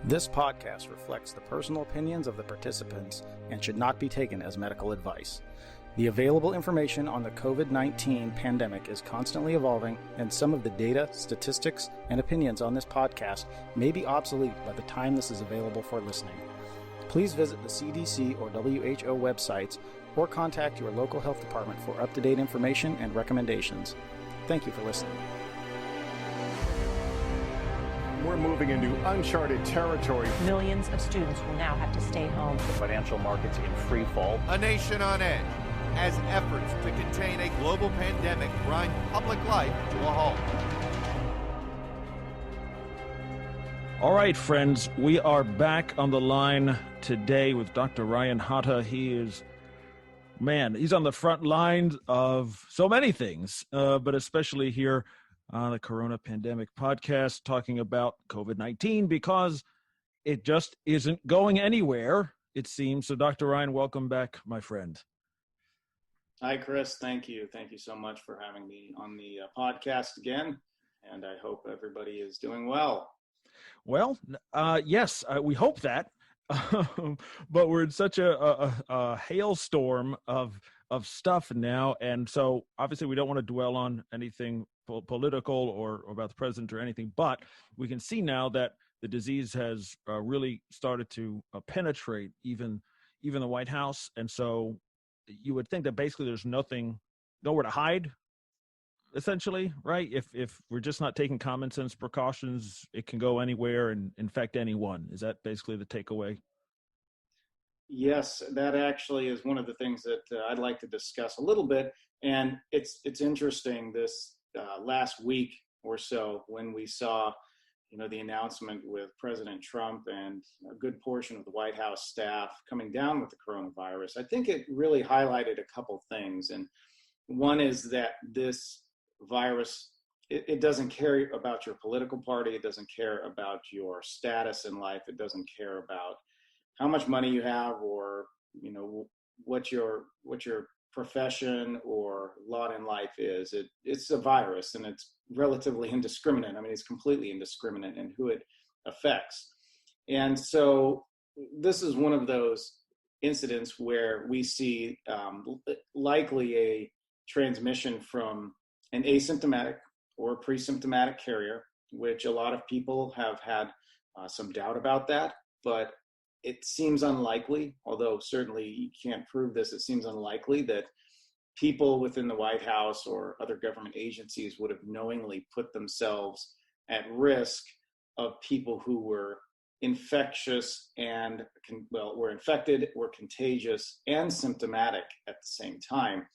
This podcast reflects the personal opinions of the participants and should not be taken as medical advice. The available information on the COVID-19 pandemic is constantly evolving, and some of the data, statistics, and opinions on this podcast may be obsolete by the time this is available for listening. Please visit the CDC or WHO websites or contact your local health department for up-to-date information and recommendations. Thank you for listening. We're moving into uncharted territory. Millions of students will now have to stay home. The financial markets in free fall. A nation on edge as efforts to contain a global pandemic grind public life to a halt. All right, friends, we are back on the line today with Dr. Ryan Hata. He's on the front lines of so many things, but especially here on the Corona Pandemic podcast, talking about COVID-19 because it just isn't going anywhere, it seems. So, Dr. Ryan, welcome back, my friend. Hi, Chris. Thank you. Thank you so much for having me on the podcast again, and I hope everybody is doing well. Well, yes, we hope that, but we're in such a hailstorm of stuff now, and so obviously we don't want to dwell on anything political or about the president or anything, but we can see now that the disease has really started to penetrate even the White House, and so you would think that basically there's nowhere to hide, essentially, right? If we're just not taking common sense precautions, it can go anywhere and infect anyone. Is that basically the takeaway? Yes, that actually is one of the things that I'd like to discuss a little bit, and it's interesting this last week or so when we saw, the announcement with President Trump and a good portion of the White House staff coming down with the coronavirus. I think it really highlighted a couple things, and one is that this virus, it doesn't care about your political party, it doesn't care about your status in life, it doesn't care about how much money you have or what your profession or lot in life is. It's a virus, and it's relatively indiscriminate. I mean, it's completely indiscriminate in who it affects. And so this is one of those incidents where we see likely a transmission from an asymptomatic or pre-symptomatic carrier, which a lot of people have had some doubt about that, but it seems unlikely, although certainly you can't prove this, it seems unlikely that people within the White House or other government agencies would have knowingly put themselves at risk of people who were infectious and were infected, were contagious, and symptomatic at the same time.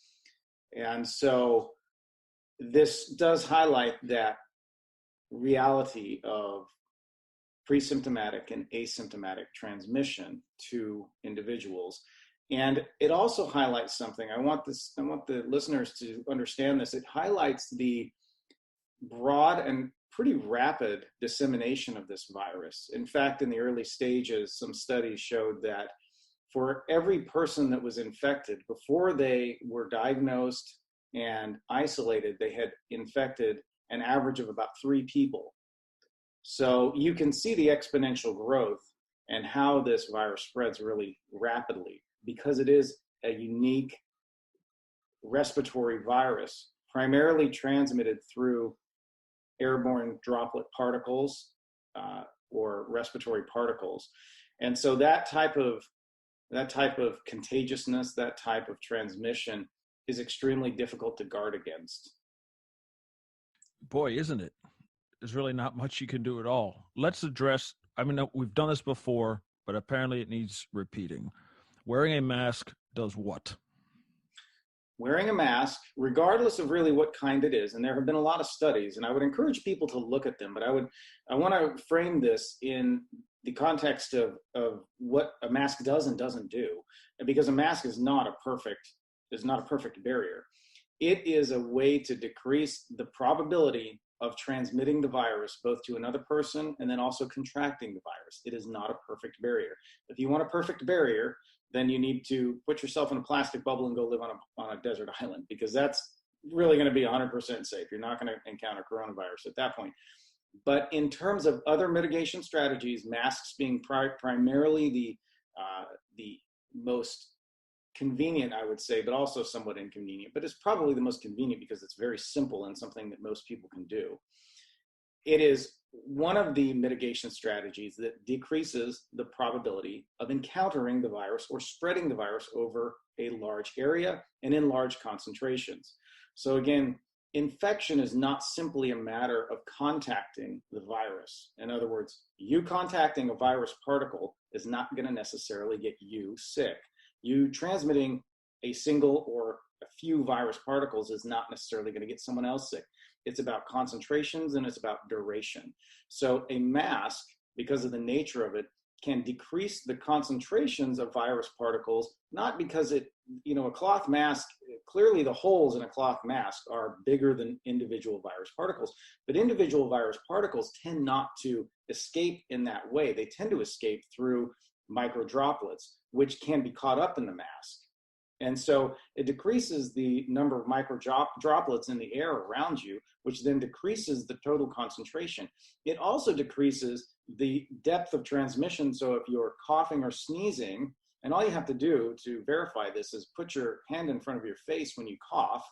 And so this does highlight that reality of pre-symptomatic and asymptomatic transmission to individuals. And it also highlights something. I want the listeners to understand this. It highlights the broad and pretty rapid dissemination of this virus. In fact, in the early stages, some studies showed that for every person that was infected, before they were diagnosed and isolated, they had infected an average of about 3 people. So you can see the exponential growth and how this virus spreads really rapidly, because it is a unique respiratory virus, primarily transmitted through airborne droplet particles or respiratory particles. And so that type of contagiousness, that type of transmission is extremely difficult to guard against. Boy, isn't it? There's really not much you can do at all. Let's address, we've done this before, but apparently it needs repeating. Wearing a mask does what? Wearing a mask, regardless of really what kind it is, and there have been a lot of studies, and I would encourage people to look at them, but I want to frame this in the context of what a mask does and doesn't do, because a mask is not a perfect barrier. It is a way to decrease the probability of transmitting the virus both to another person and then also contracting the virus. It is not a perfect barrier. If you want a perfect barrier, then you need to put yourself in a plastic bubble and go live on a desert island, because that's really going to be 100% safe. You're not going to encounter coronavirus at that point. But in terms of other mitigation strategies, masks being primarily the most convenient, I would say, but also somewhat inconvenient, but it's probably the most convenient because it's very simple and something that most people can do. It is one of the mitigation strategies that decreases the probability of encountering the virus or spreading the virus over a large area and in large concentrations. So again, infection is not simply a matter of contacting the virus. In other words, you contacting a virus particle is not going to necessarily get you sick. You transmitting a single or a few virus particles is not necessarily going to get someone else sick. It's about concentrations and it's about duration. So a mask, because of the nature of it, can decrease the concentrations of virus particles, not because a cloth mask, clearly the holes in a cloth mask are bigger than individual virus particles, but individual virus particles tend not to escape in that way. They tend to escape through micro droplets, which can be caught up in the mask. And so it decreases the number of micro droplets in the air around you, which then decreases the total concentration. It also decreases the depth of transmission. So if you're coughing or sneezing, and all you have to do to verify this is put your hand in front of your face when you cough,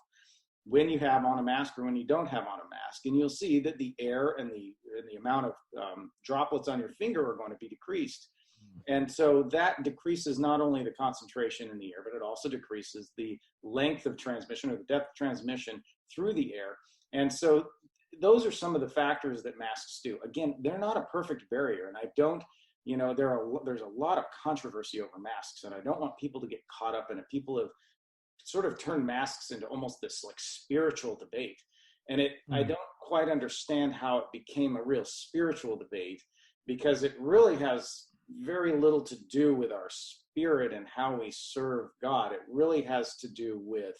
when you have on a mask or when you don't have on a mask, and you'll see that the air and the amount of droplets on your finger are going to be decreased. And so that decreases not only the concentration in the air, but it also decreases the length of transmission or the depth of transmission through the air. And so those are some of the factors that masks do. Again, they're not a perfect barrier. And I don't, there's a lot of controversy over masks, and I don't want people to get caught up in it. People have sort of turned masks into almost this like spiritual debate. And I don't quite understand how it became a real spiritual debate, because it really has very little to do with our spirit and how we serve God. It really has to do with,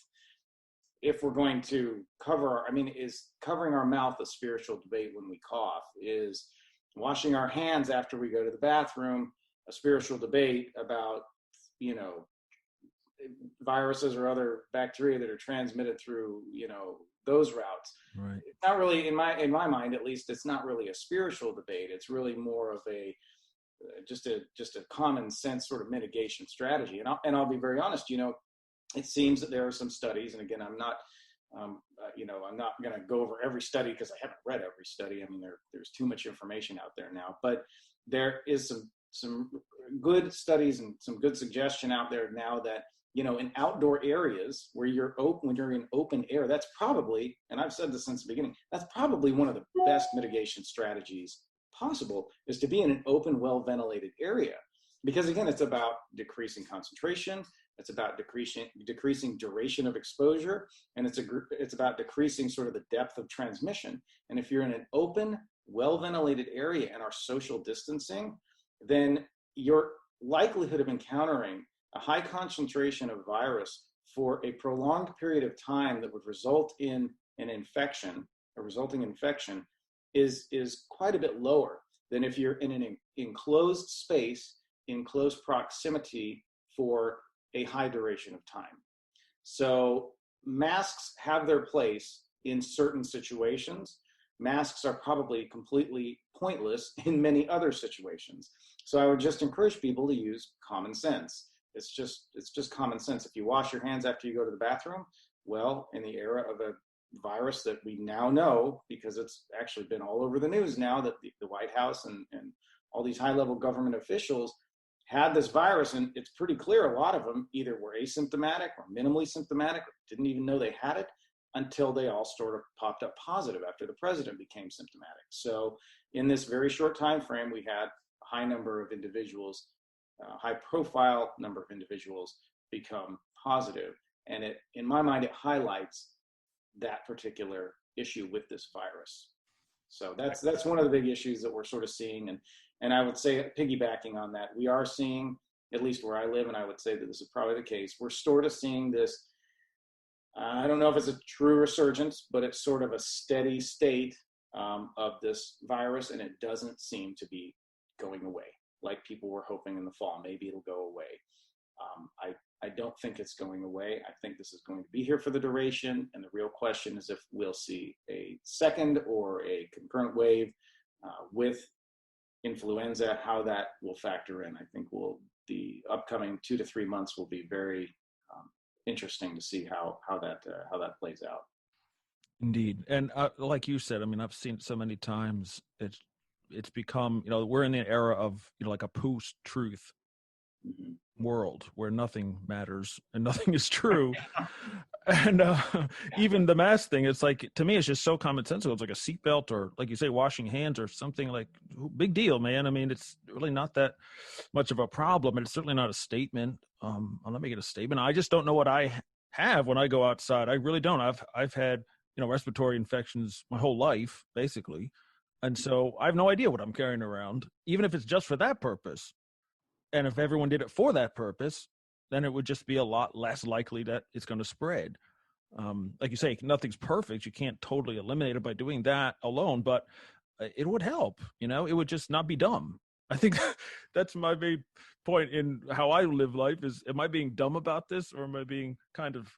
if we're going to is covering our mouth a spiritual debate when we cough? Is washing our hands after we go to the bathroom a spiritual debate about, viruses or other bacteria that are transmitted through, those routes? Right. It's not really, in my mind, at least, it's not really a spiritual debate. It's really more of just a common sense sort of mitigation strategy. And I'll be very honest, it seems that there are some studies, and again, I'm not going to go over every study because I haven't read every study. I mean, there's too much information out there now, but there is some good studies and some good suggestion out there now that, in outdoor areas where when you're in open air, that's probably, and I've said this since the beginning, that's probably one of the best mitigation strategies possible, is to be in an open, well-ventilated area. Because again, it's about decreasing concentration, it's about decreasing duration of exposure, and it's about decreasing sort of the depth of transmission. And if you're in an open, well-ventilated area and are social distancing, then your likelihood of encountering a high concentration of virus for a prolonged period of time that would result in an infection, a resulting infection, is quite a bit lower than if you're in an enclosed space, in close proximity for a high duration of time. So masks have their place in certain situations. Masks are probably completely pointless in many other situations. So I would just encourage people to use common sense. It's just common sense. If you wash your hands after you go to the bathroom, well, in the era of a virus that we now know, because it's actually been all over the news now, that the White House and all these high-level government officials had this virus, and it's pretty clear a lot of them either were asymptomatic or minimally symptomatic, or didn't even know they had it until they all sort of popped up positive after the president became symptomatic. So in this very short time frame, we had a high number of individuals, high-profile number of individuals become positive, and in my mind, it highlights that particular issue with this virus. So that's one of the big issues that we're sort of seeing. And I would say, piggybacking on that, we are seeing, at least where I live, and I would say that this is probably the case, we're sort of seeing this, I don't know if it's a true resurgence, but it's sort of a steady state of this virus, and it doesn't seem to be going away like people were hoping in the fall. Maybe it'll go away. I don't think it's going away. I think this is going to be here for the duration. And the real question is if we'll see a second or a concurrent wave with influenza, how that will factor in. I think the upcoming 2 to 3 months will be very interesting to see how that plays out. Indeed. And like you said, I mean, I've seen it so many times. It's become, we're in the era of, like a post-truth world where nothing matters and nothing is true. And even the mask thing, it's like, to me, it's just so commonsensical. It's like a seatbelt, or like you say, washing hands or something. Like, big deal, man. I mean, it's really not that much of a problem. And it's certainly not a statement. I'm not making a statement. I just don't know what I have when I go outside. I really don't. I've had, respiratory infections my whole life, basically. And so I have no idea what I'm carrying around, even if it's just for that purpose. And if everyone did it for that purpose, then it would just be a lot less likely that it's going to spread. Like you say, nothing's perfect. You can't totally eliminate it by doing that alone, but it would help. It would just not be dumb. I think that's my main point in how I live life is, am I being dumb about this, or am I being kind of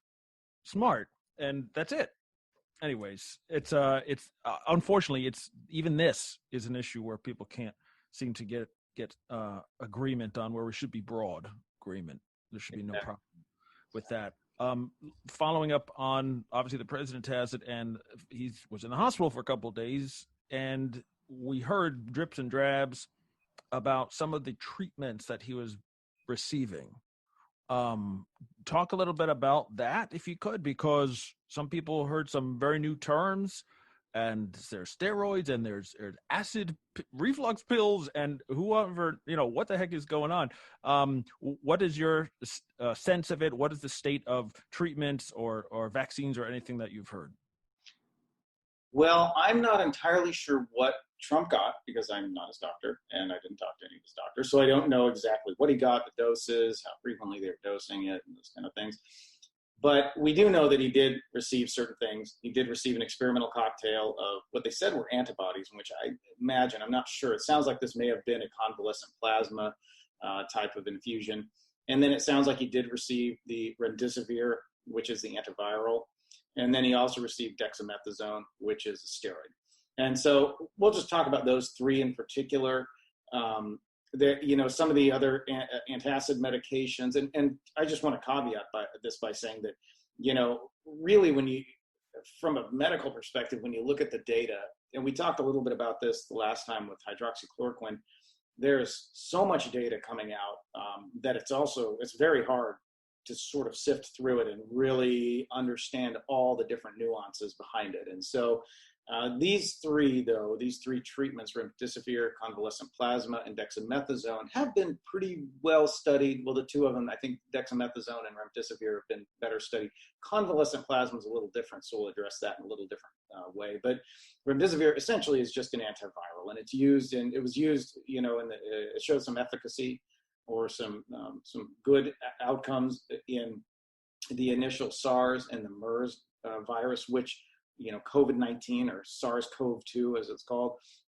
smart? And that's it. Anyways, it's unfortunately, it's even this is an issue where people can't seem to get agreement on, where we should be broad agreement. There should be no problem with that. Following up on, obviously the president has it, and he was in the hospital for a couple of days, and we heard drips and drabs about some of the treatments that he was receiving. Talk a little bit about that, if you could, because some people heard some very new terms, and there's steroids, and there's acid reflux pills, and whoever, what the heck is going on? What is your sense of it? What is the state of treatments or vaccines or anything that you've heard? Well, I'm not entirely sure what Trump got, because I'm not his doctor, and I didn't talk to any of his doctors, so I don't know exactly what he got, the doses, how frequently they're dosing it, and those kind of things. But we do know that he did receive certain things. He did receive an experimental cocktail of what they said were antibodies, which I imagine, I'm not sure. It sounds like this may have been a convalescent plasma type of infusion. And then it sounds like he did receive the remdesivir, which is the antiviral. And then he also received dexamethasone, which is a steroid. And so we'll just talk about those three in particular. Some of the other antacid medications, and I just want to caveat this by saying that, really from a medical perspective, when you look at the data, and we talked a little bit about this the last time with hydroxychloroquine, there's so much data coming out that it's very hard to sort of sift through it and really understand all the different nuances behind it. And so these three treatments, remdesivir, convalescent plasma, and dexamethasone, have been pretty well studied. Well, the two of them, I think dexamethasone and remdesivir, have been better studied. Convalescent plasma is a little different, so we'll address that in a little different way. But remdesivir essentially is just an antiviral, and it was used, it showed some efficacy or some good outcomes in the initial SARS and the MERS virus, which, COVID-19, or SARS-CoV-2 as it's called,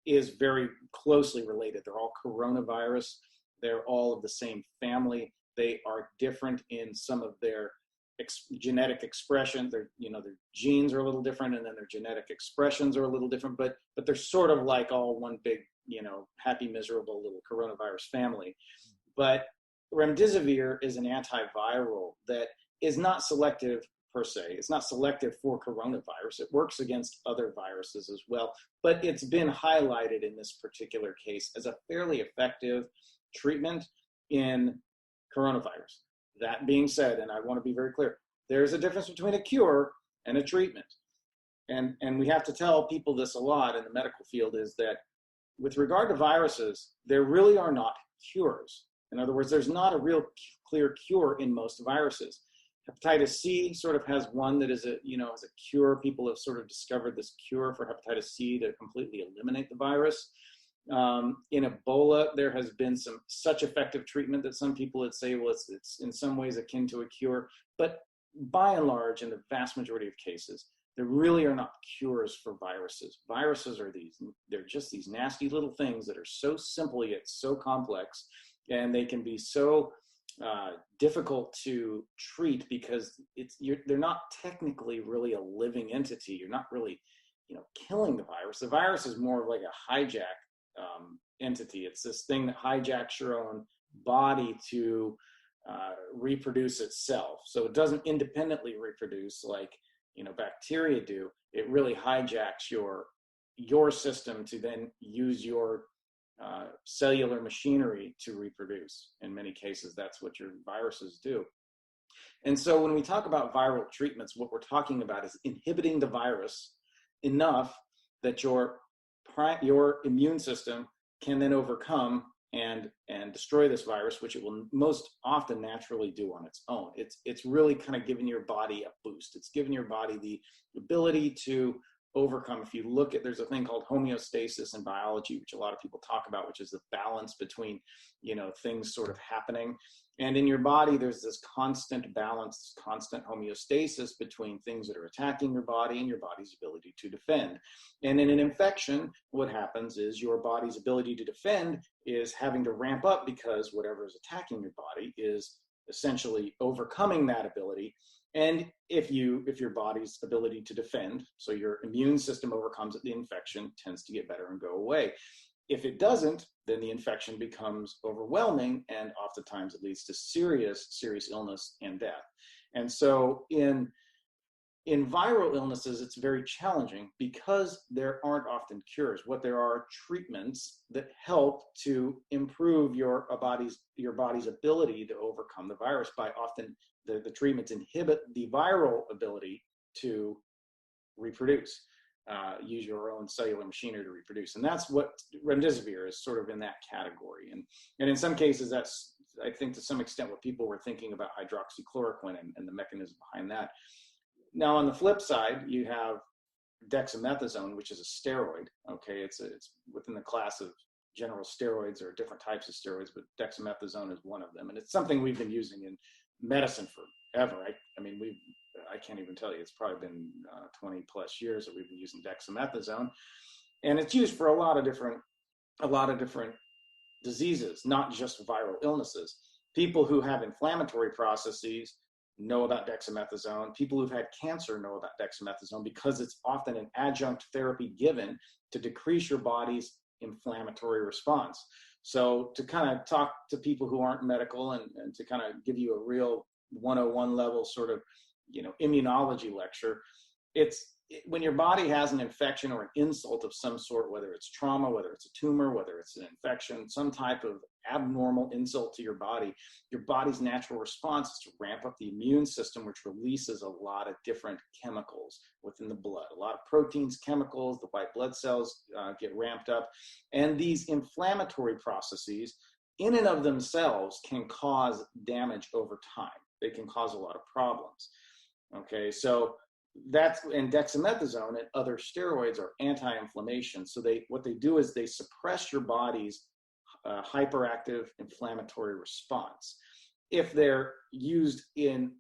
is very closely related. They're all coronavirus. They're all of the same family. They are different in some of their genetic expression. Their genes are a little different, and then their genetic expressions are a little different, but they're sort of like all one big, happy, miserable little coronavirus family. But remdesivir is an antiviral that is not selective per se. It's not selective for coronavirus. It works against other viruses as well, but it's been highlighted in this particular case as a fairly effective treatment in coronavirus. That being said, and I want to be very clear, there's a difference between a cure and a treatment. And we have to tell people this a lot in the medical field, is that with regard to viruses, there really are not cures. In other words, there's not a real clear cure in most viruses. Hepatitis C sort of has one that is a cure. People have sort of discovered this cure for hepatitis C to completely eliminate the virus. In Ebola, there has been such effective treatment that some people would say, well, it's in some ways akin to a cure. But by and large, in the vast majority of cases, there really are not cures for viruses. Viruses they're just these nasty little things that are so simple yet so complex, and they can be so difficult to treat because they're not technically really a living entity. You're not really, killing the virus. The virus is more of like a hijack entity. It's this thing that hijacks your own body to reproduce itself. So it doesn't independently reproduce like bacteria do. It really hijacks your system to then use your cellular machinery to reproduce. In many cases, that's what your viruses do. And so when we talk about viral treatments, what we're talking about is inhibiting the virus enough that your immune system can then overcome and destroy this virus, which it will most often naturally do on its own. It's really kind of giving your body a boost. It's giving your body the ability to overcome. If you look at, there's a thing called homeostasis in biology, which a lot of people talk about, which is the balance between, things sort of happening. And in your body, there's this constant balance, constant homeostasis between things that are attacking your body and your body's ability to defend. And in an infection, what happens is your body's ability to defend is having to ramp up because whatever is attacking your body is essentially overcoming that ability. And if your body's ability to defend, so your immune system overcomes it, the infection tends to get better and go away. If it doesn't, then the infection becomes overwhelming, and oftentimes it leads to serious illness and death. And so in viral illnesses, it's very challenging because there aren't often cures. What there are treatments that help to improve your body's ability to overcome the virus by often the treatments inhibit the viral ability to reproduce, use your own cellular machinery to reproduce. And that's what remdesivir is sort of in that category. And in some cases, that's, I think to some extent, what people were thinking about hydroxychloroquine and the mechanism behind that. Now, on the flip side, you have dexamethasone, which is a steroid. Okay, it's within the class of general steroids or different types of steroids, but dexamethasone is one of them. And it's something we've been using in medicine forever. I can't even tell you, it's probably been 20 plus years that we've been using dexamethasone. And it's used for a lot of different diseases, not just viral illnesses. People who have inflammatory processes know about dexamethasone. People who've had cancer know about dexamethasone because it's often an adjunct therapy given to decrease your body's inflammatory response. So to kind of talk to people who aren't medical and to kind of give you a real 101 level sort of, immunology lecture, when your body has an infection or an insult of some sort, whether it's trauma, whether it's a tumor, whether it's an infection, some type of abnormal insult to your body's natural response is to ramp up the immune system, which releases a lot of different chemicals within the blood. A lot of proteins, chemicals, the white blood cells get ramped up. And these inflammatory processes, in and of themselves, can cause damage over time. They can cause a lot of problems. Okay, so and dexamethasone and other steroids are anti-inflammation. So what they do is they suppress your body's hyperactive inflammatory response. If they're used in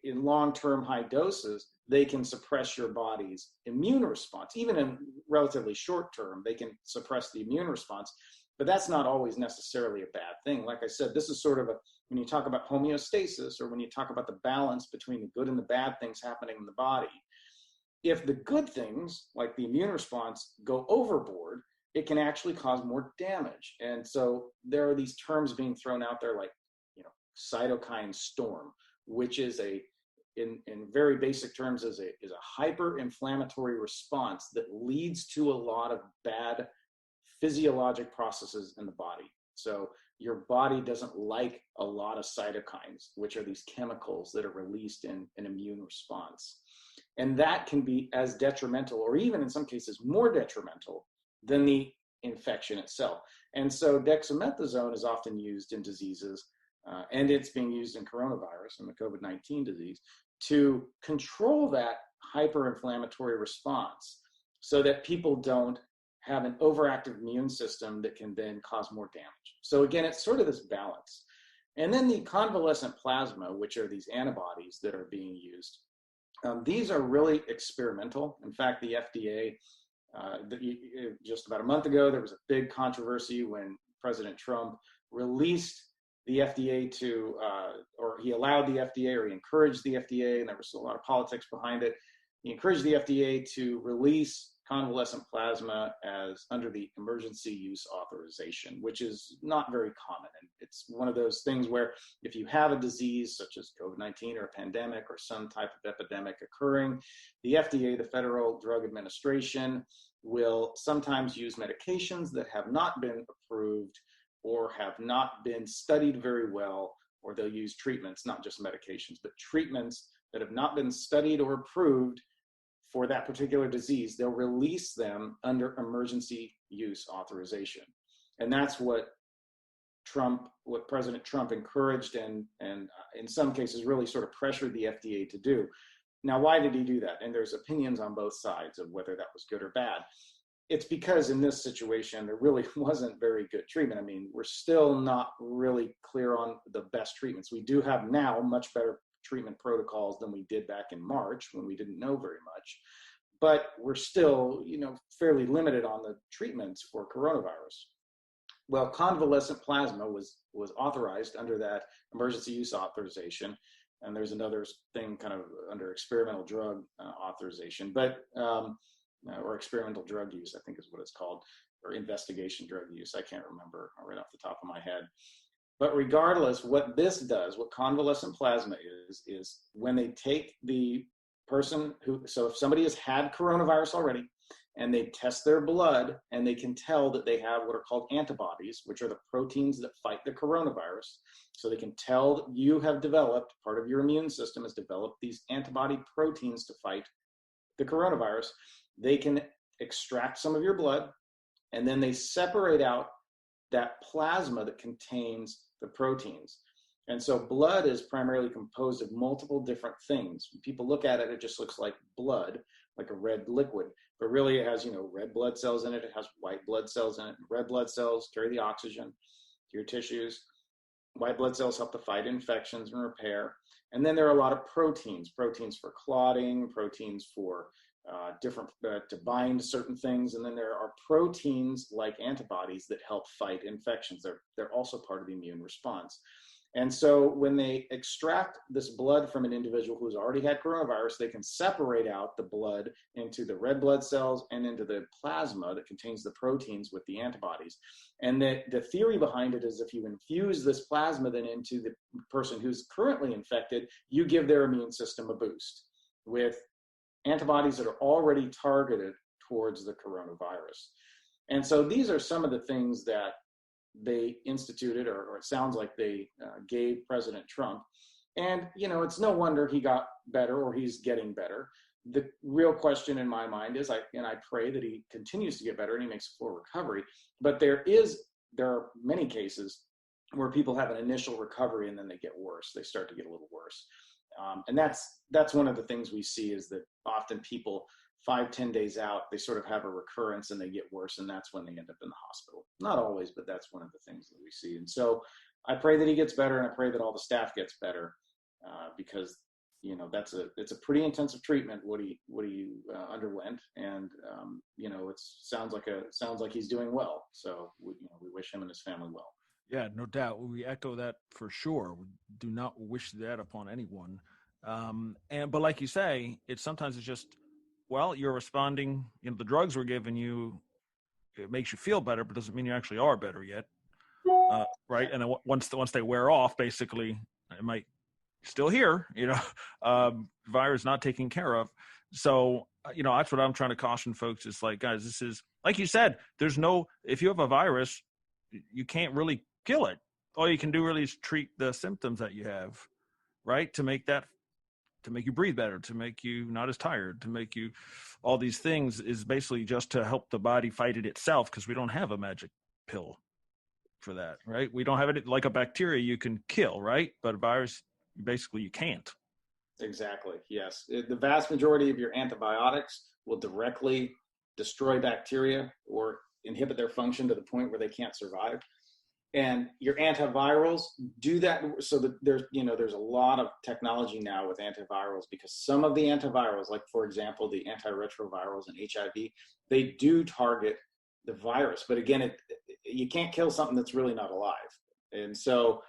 long-term high doses, they can suppress your body's immune response. Even in relatively short term, they can suppress the immune response, but that's not always necessarily a bad thing. Like I said, this is sort of when you talk about homeostasis, or when you talk about the balance between the good and the bad things happening in the body, if the good things, like the immune response, go overboard, it can actually cause more damage. And so there are these terms being thrown out there like, cytokine storm, which is in very basic terms, is a hyper-inflammatory response that leads to a lot of bad physiologic processes in the body. So your body doesn't like a lot of cytokines, which are these chemicals that are released in an immune response. And that can be as detrimental, or even in some cases more detrimental, than the infection itself. And so dexamethasone is often used in diseases, and it's being used in coronavirus and the COVID-19 disease, to control that hyperinflammatory response so that people don't have an overactive immune system that can then cause more damage. So again, it's sort of this balance. And then the convalescent plasma, which are these antibodies that are being used. These are really experimental. In fact, the FDA, just about a month ago, there was a big controversy when President Trump released the FDA or he allowed the FDA, or he encouraged the FDA, and there was a lot of politics behind it. He encouraged the FDA to release convalescent plasma as under the emergency use authorization, which is not very common. And it's one of those things where if you have a disease such as COVID-19 or a pandemic or some type of epidemic occurring, the FDA, the Federal Drug Administration, will sometimes use medications that have not been approved or have not been studied very well, or they'll use treatments, not just medications, but treatments that have not been studied or approved for that particular disease. They'll release them under emergency use authorization. And that's what President Trump encouraged and in some cases really sort of pressured the FDA to do. Now, why did he do that? And there's opinions on both sides of whether that was good or bad. It's because in this situation, there really wasn't very good treatment. I mean, we're still not really clear on the best treatments. We do have now much better treatment protocols than we did back in March when we didn't know very much. But we're still, fairly limited on the treatments for coronavirus. Well, convalescent plasma was authorized under that emergency use authorization. And there's another thing kind of under experimental drug authorization, or experimental drug use, I think is what it's called, or investigation drug use. I can't remember right off the top of my head. But regardless, what this does, what convalescent plasma is when they take the person so if somebody has had coronavirus already and they test their blood and they can tell that they have what are called antibodies, which are the proteins that fight the coronavirus. So they can tell that you have developed, part of your immune system has developed these antibody proteins to fight the coronavirus. They can extract some of your blood and then they separate out that plasma that contains the proteins. And so blood is primarily composed of multiple different things. When people look at it, it just looks like blood, like a red liquid, but really it has, red blood cells in it. It has white blood cells in it. Red blood cells carry the oxygen to your tissues. White blood cells help to fight infections and repair. And then there are a lot of proteins for clotting, proteins for to bind certain things. And then there are proteins like antibodies that help fight infections. They're also part of the immune response. And so when they extract this blood from an individual who's already had coronavirus, they can separate out the blood into the red blood cells and into the plasma that contains the proteins with the antibodies. And the theory behind it is if you infuse this plasma then into the person who's currently infected, you give their immune system a boost with antibodies that are already targeted towards the coronavirus. And so these are some of the things that they instituted, or it sounds like they gave President Trump. And, it's no wonder he got better or he's getting better. The real question in my mind is, I pray that he continues to get better and he makes a full recovery. But there are many cases where people have an initial recovery and then they get worse. They start to get a little worse. And that's one of the things we see is that often people 5-10 days out, they sort of have a recurrence and they get worse. And that's when they end up in the hospital. Not always, but that's one of the things that we see. And so I pray that he gets better and I pray that all the staff gets better because, it's a pretty intensive treatment, what he underwent. And, it sounds like he's doing well. So we wish him and his family well. Yeah, no doubt. We echo that for sure. We do not wish that upon anyone. But like you say, sometimes it's just, well, you're responding, the drugs we're giving you, it makes you feel better, but doesn't mean you actually are better yet. Right. And then once they wear off, basically it might still here, virus not taken care of. So, that's what I'm trying to caution folks is like, guys, this is, like you said, if you have a virus, you can't really kill it. All you can do really is treat the symptoms that you have, right? To make you breathe better, to make you not as tired, to make you all these things is basically just to help the body fight it itself because we don't have a magic pill for that, right? We don't have it like a bacteria you can kill, right? But a virus, basically you can't. Exactly, yes. The vast majority of your antibiotics will directly destroy bacteria or inhibit their function to the point where they can't survive. And your antivirals do that so that there's a lot of technology now with antivirals because some of the antivirals, like for example, the antiretrovirals and HIV, they do target the virus. But again, you can't kill something that's really not alive. And so,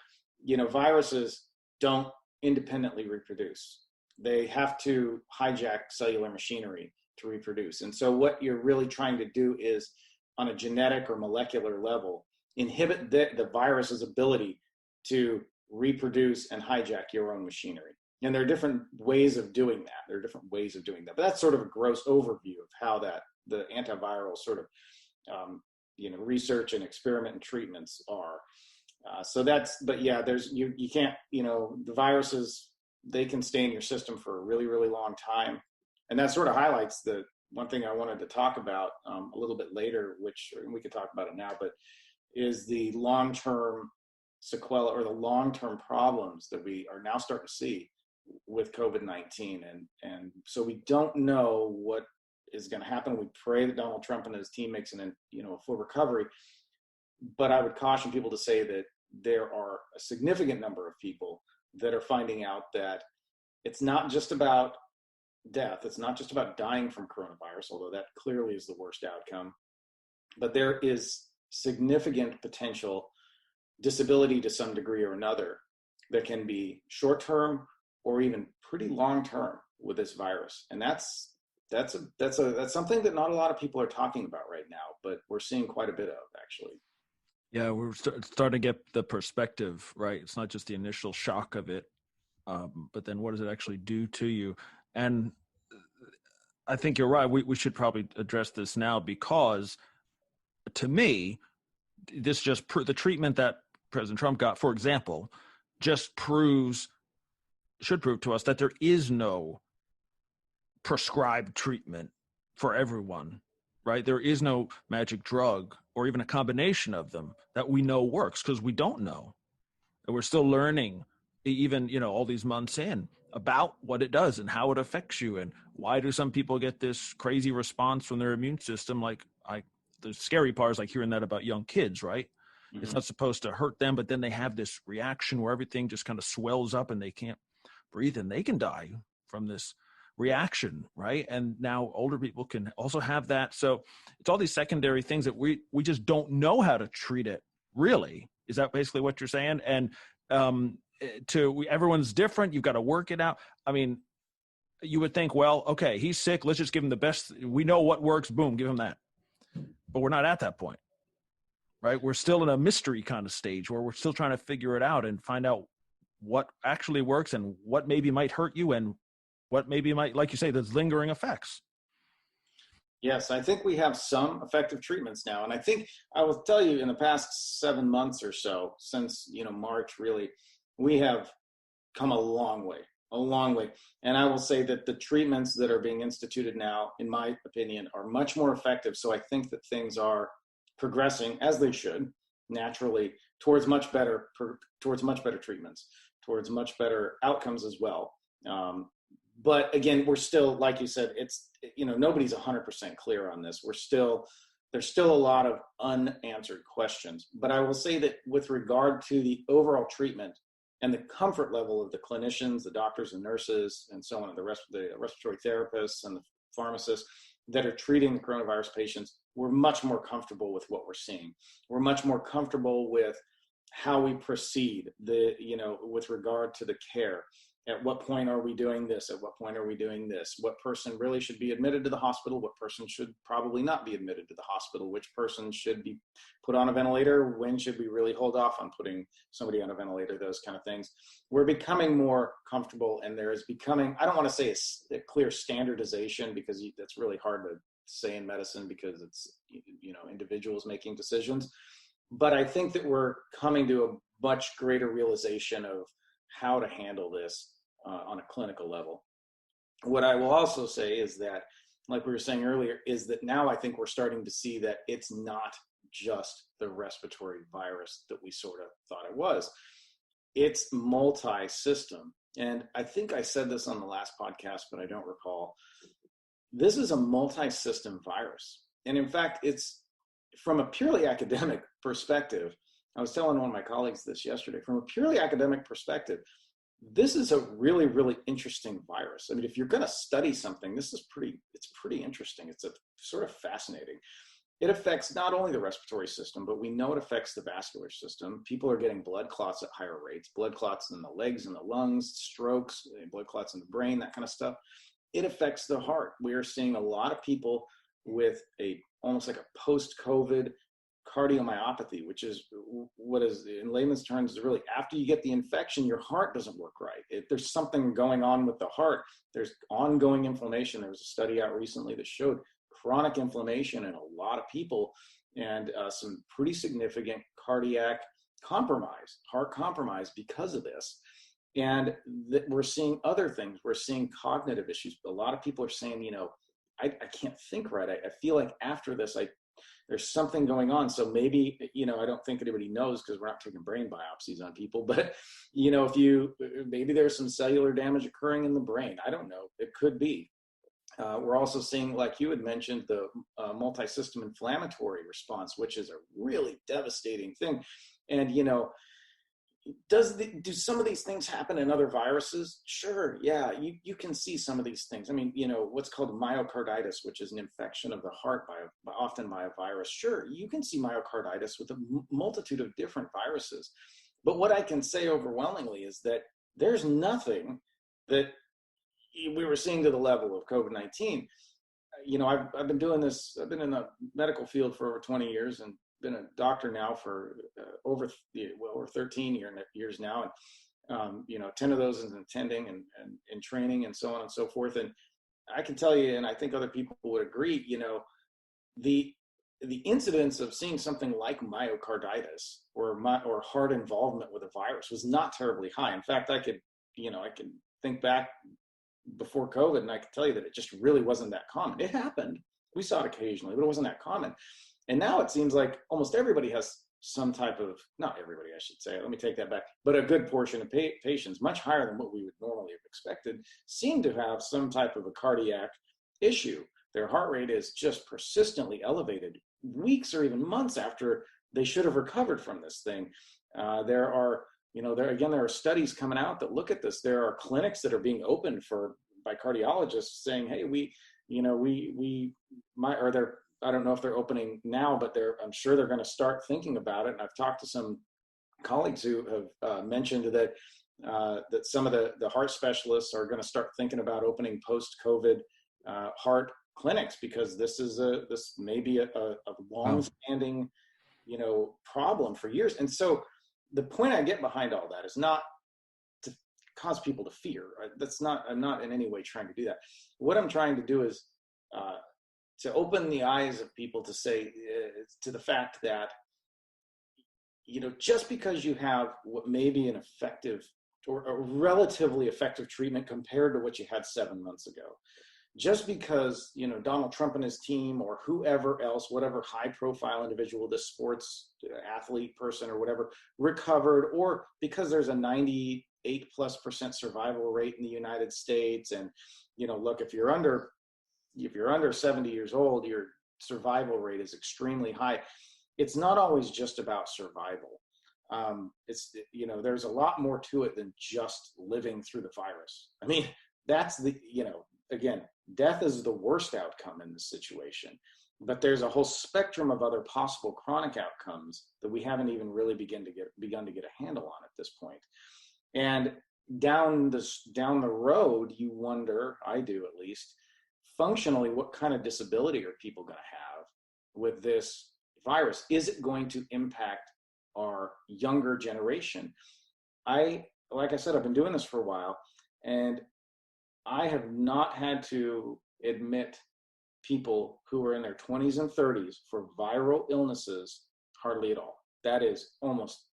viruses don't independently reproduce. They have to hijack cellular machinery to reproduce. And so what you're really trying to do is, on a genetic or molecular level, inhibit the virus's ability to reproduce and hijack your own machinery. And there are different ways of doing that. But that's sort of a gross overview of how the antiviral sort of research and experiment and treatments are. You can't, the viruses, they can stay in your system for a really, really long time. And that sort of highlights the one thing I wanted to talk about a little bit later, which we could talk about it now, but is the long-term sequela or the long-term problems that we are now starting to see with COVID-19. And so we don't know what is going to happen. We pray that Donald Trump and his team makes a full recovery. But I would caution people to say that there are a significant number of people that are finding out that it's not just about death. It's not just about dying from coronavirus, although that clearly is the worst outcome. But there is significant potential disability to some degree or another that can be short-term or even pretty long-term with this virus. And that's something that not a lot of people are talking about right now, but we're seeing quite a bit of, actually. Yeah, we're starting to get the perspective, right? It's not just the initial shock of it, but then what does it actually do to you? And I think you're right. We should probably address this now, because to me, this just the treatment that President Trump got, for example, just should prove to us that there is no prescribed treatment for everyone, right? There is no magic drug or even a combination of them that we know works, because we don't know. And we're still learning, even, all these months in, about what it does and how it affects you. And why do some people get this crazy response from their immune system? The scary part is hearing that about young kids, right? Mm-hmm. It's not supposed to hurt them, but then they have this reaction where everything just kind of swells up and they can't breathe, and they can die from this reaction, right? And now older people can also have that. So it's all these secondary things that we just don't know how to treat it, really. Is that basically what you're saying? And everyone's different. You've got to work it out. I mean, you would think, well, okay, he's sick. Let's just give him the best. We know what works. Boom, give him that. But we're not at that point, right? We're still in a mystery kind of stage where we're still trying to figure it out and find out what actually works and what maybe might hurt you and what maybe might, like you say, there's lingering effects. Yes, I think we have some effective treatments now. And I think I will tell you, in the past 7 months or so, since, March, really, we have come a long way. And I will say that the treatments that are being instituted now, in my opinion, are much more effective. So I think that things are progressing, as they should, naturally, towards much better treatments, towards much better outcomes as well. But again, we're still, like you said, it's, nobody's 100% clear on this. There's still a lot of unanswered questions. But I will say that with regard to the overall treatment and the comfort level of the clinicians, the doctors and nurses, and so on, and the respiratory therapists and the pharmacists that are treating the coronavirus patients, we're much more comfortable with what we're seeing. We're much more comfortable with how we proceed, with regard to the care. At what point are we doing this? At what point are we doing this? What person really should be admitted to the hospital? What person should probably not be admitted to the hospital? Which person should be put on a ventilator? When should we really hold off on putting somebody on a ventilator? Those kind of things. We're becoming more comfortable, and there is becoming, I don't want to say a clear standardization, because that's really hard to say in medicine, because it's, individuals making decisions. But I think that we're coming to a much greater realization of how to handle this on a clinical level. What I will also say is that, like we were saying earlier, is that now I think we're starting to see that it's not just the respiratory virus that we sort of thought it was. It's multi-system. And I think I said this on the last podcast, but I don't recall. This is a multi-system virus. And in fact, it's from a purely academic perspective. I was telling one of my colleagues this yesterday. From a purely academic perspective, this is a really, really interesting virus. I mean, if you're going to study something, it's pretty interesting. It's a sort of fascinating. It affects not only the respiratory system, but we know it affects the vascular system. People are getting blood clots at higher rates, blood clots in the legs and the lungs, strokes, blood clots in the brain, that kind of stuff. it affects the heart. We are seeing a lot of people with almost like a post-COVID cardiomyopathy, which is what is in layman's terms is really after you get the infection, your heart doesn't work right. There's something going on with the heart. There's ongoing inflammation. There was a study out recently that showed chronic inflammation in a lot of people and some pretty significant cardiac compromise, heart compromise because of this. And we're seeing other things. We're seeing cognitive issues. A lot of people are saying, I can't think right. I feel like after this, there's something going on. So maybe, I don't think anybody knows because we're not taking brain biopsies on people, but, maybe there's some cellular damage occurring in the brain. I don't know. It could be. We're also seeing, like you had mentioned, the multi-system inflammatory response, which is a really devastating thing. And, do some of these things happen in other viruses? Sure. Yeah. You can see some of these things. I mean, what's called myocarditis, which is an infection of the heart often by a virus. Sure. You can see myocarditis with a multitude of different viruses. But what I can say overwhelmingly is that there's nothing that we were seeing to the level of COVID-19. I've been doing this. I've been in the medical field for over 20 years and been a doctor now for over 13 years now, and 10 of those in attending and in training and so on and so forth. And I can tell you, and I think other people would agree, the incidence of seeing something like myocarditis or heart involvement with a virus was not terribly high. In fact, I could think back before COVID, and I can tell you that it just really wasn't that common. It happened. We saw it occasionally, but it wasn't that common. And now it seems like almost everybody has some type of, not everybody, I should say, let me take that back, but a good portion of patients, much higher than what we would normally have expected, seem to have some type of a cardiac issue. Their heart rate is just persistently elevated weeks or even months after they should have recovered from this thing. There are studies coming out that look at this. There are clinics that are being opened by cardiologists saying, hey, I don't know if they're opening now, but I'm sure they're going to start thinking about it. And I've talked to some colleagues who have mentioned that some of the heart specialists are going to start thinking about opening post-COVID heart clinics, because this may be a long-standing, problem for years. And so the point I get behind all that is not to cause people to fear. Right? I'm not in any way trying to do that. What I'm trying to do is to open the eyes of people to say, to the fact that, just because you have what may be an effective or a relatively effective treatment compared to what you had 7 months ago, just because, Donald Trump and his team or whoever else, whatever high profile individual, this sports athlete person or whatever, recovered, or because there's a 98+% survival rate in the United States. And, look, if you're under 70 years old, your survival rate is extremely high. It's not always just about survival. There's a lot more to it than just living through the virus. I mean, that's again, death is the worst outcome in this situation, but there's a whole spectrum of other possible chronic outcomes that we haven't even really begun to get a handle on at this point. And down the road, you wonder, I do at least, functionally, what kind of disability are people going to have with this virus? Is it going to impact our younger generation? Like I said, I've been doing this for a while, and I have not had to admit people who are in their 20s and 30s for viral illnesses hardly at all. That was almost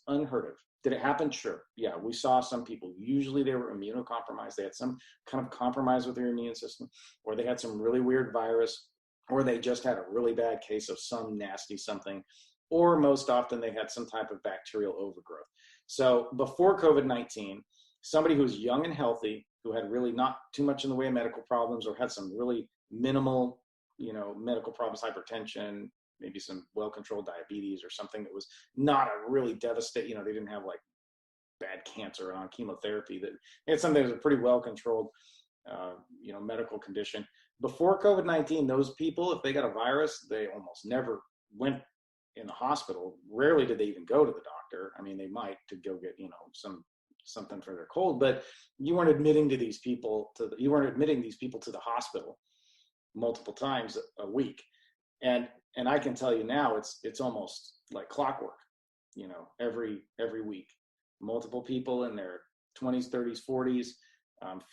unheard of. Did it happen? Sure. Yeah, we saw some people. Usually they were immunocompromised. They had some kind of compromise with their immune system, or they had some really weird virus, or they just had a really bad case of some nasty something, or most often they had some type of bacterial overgrowth. So before COVID-19, somebody who was young and healthy, who had really not too much in the way of medical problems, or had some really minimal, medical problems, hypertension, maybe some well-controlled diabetes or something that was not a really devastating, they didn't have like bad cancer on chemotherapy. That it's something that was a pretty well-controlled, medical condition. Before COVID-19, those people, if they got a virus, they almost never went in the hospital. Rarely did they even go to the doctor. I mean, they might to go get, some something for their cold, but you weren't admitting these people to the hospital multiple times a week. And I can tell you now, it's almost like clockwork, every week, multiple people in their 20s, 30s, 40s,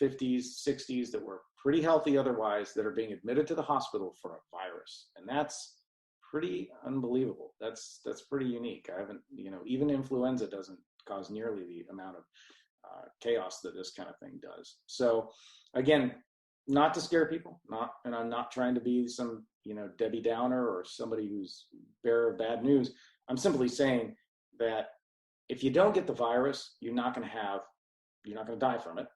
50s, 60s that were pretty healthy otherwise that are being admitted to the hospital for a virus. And that's pretty unbelievable. That's pretty unique. I haven't, even influenza doesn't cause nearly the amount of chaos that this kind of thing does. So again, not to scare people, and I'm not trying to be some, Debbie Downer or somebody who's bearer of bad news. I'm simply saying that if you don't get the virus, you're not going to die from it,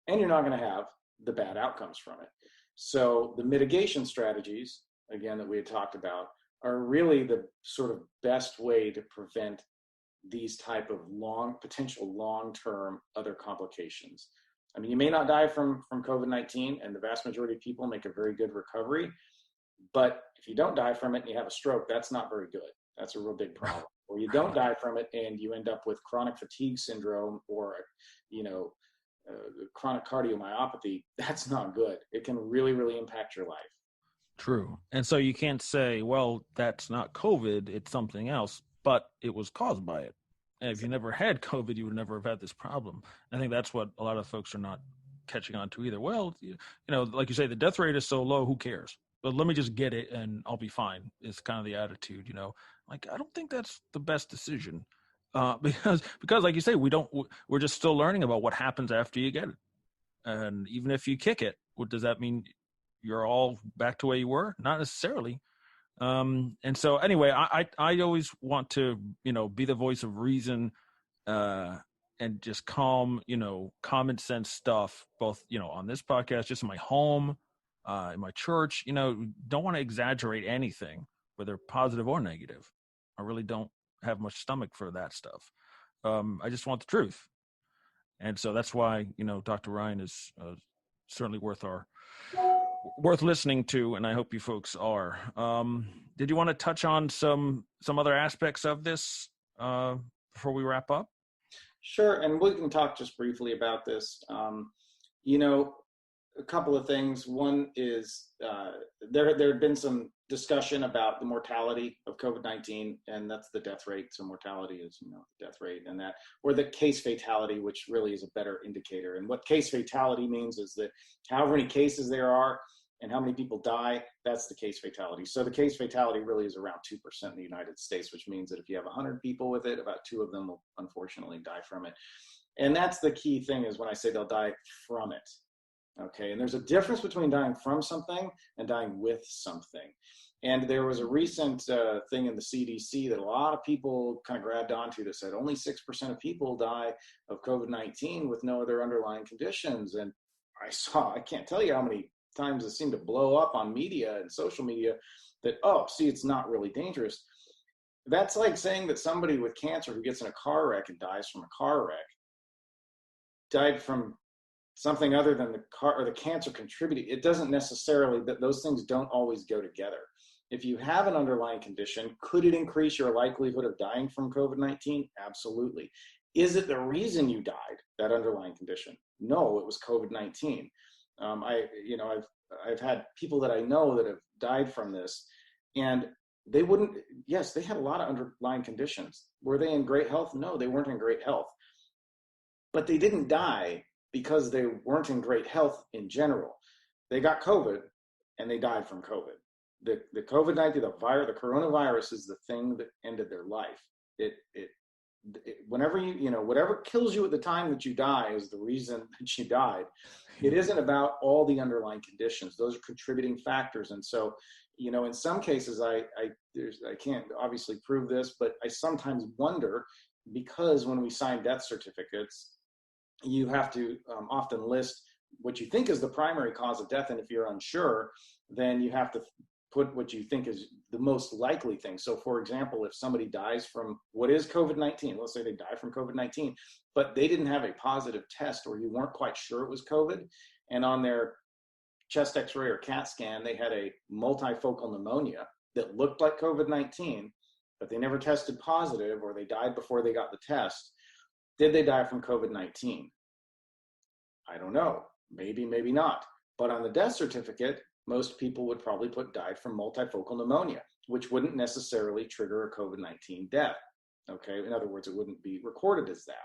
and you're not going to have the bad outcomes from it. So the mitigation strategies, again, that we had talked about, are really the sort of best way to prevent these type of potential long-term other complications. I mean, you may not die from COVID-19, and the vast majority of people make a very good recovery. But if you don't die from it and you have a stroke, that's not very good. That's a real big problem. Or you don't die from it and you end up with chronic fatigue syndrome or, chronic cardiomyopathy. That's not good. It can really, really impact your life. True. And so you can't say, well, that's not COVID, it's something else, but it was caused by it. And if you never had COVID, you would never have had this problem. I think that's what a lot of folks are not catching on to either. Well, like you say, the death rate is so low, who cares? But let me just get it and I'll be fine. It's kind of the attitude, like, I don't think that's the best decision. Because like you say, we're just still learning about what happens after you get it. And even if you kick it, what does that mean? You're all back to where you were? Not necessarily. And so anyway, I always want to, be the voice of reason, and just calm, common sense stuff, both, on this podcast, just in my home, in my church, don't want to exaggerate anything, whether positive or negative. I really don't have much stomach for that stuff. I just want the truth. And so that's why, Dr. Ryan is certainly worth listening to, and I hope you folks are. Did you want to touch on some other aspects of this before we wrap up? Sure, and we can talk just briefly about this. A couple of things. One is there had been some discussion about the mortality of COVID-19, and that's the death rate. So mortality is, the death rate, and that, or the case fatality, which really is a better indicator. And what case fatality means is that however many cases there are and how many people die, that's the case fatality. So the case fatality really is around 2% in the United States, which means that if you have 100 people with it, about 2 of them will unfortunately die from it. And that's the key thing, is when I say they'll die from it. Okay, and there's a difference between dying from something and dying with something. And there was a recent thing in the CDC that a lot of people kind of grabbed onto that said only 6% of people die of COVID-19 with no other underlying conditions. And I can't tell you how many times it seemed to blow up on media and social media that, it's not really dangerous. That's like saying that somebody with cancer who gets in a car wreck and dies from a car wreck died from something other than the car or the cancer contributing. It doesn't necessarily, that those things don't always go together. If you have an underlying condition, could it increase your likelihood of dying from COVID-19? Absolutely. Is it the reason you died, that underlying condition? No, it was COVID-19. I've had people that I know that have died from this, and they had a lot of underlying conditions. Were they in great health? No, they weren't in great health. But they didn't die because they weren't in great health in general. They got COVID and they died from COVID. The COVID-19, the coronavirus is the thing that ended their life. Whenever whatever kills you at the time that you die is the reason that you died. It isn't about all the underlying conditions. Those are contributing factors. And so, in some cases, I can't obviously prove this, but I sometimes wonder, because when we sign death certificates, you have to often list what you think is the primary cause of death. And if you're unsure, then you have to put what you think is the most likely thing. So for example, if somebody dies from what is COVID-19, let's say they die from COVID-19, but they didn't have a positive test, or you weren't quite sure it was COVID, and on their chest x-ray or CAT scan, they had a multifocal pneumonia that looked like COVID-19, but they never tested positive, or they died before they got the test, Did they die from COVID-19? I don't know. Maybe, maybe not. But on the death certificate, most people would probably put died from multifocal pneumonia, which wouldn't necessarily trigger a COVID-19 death. Okay, in other words, it wouldn't be recorded as that.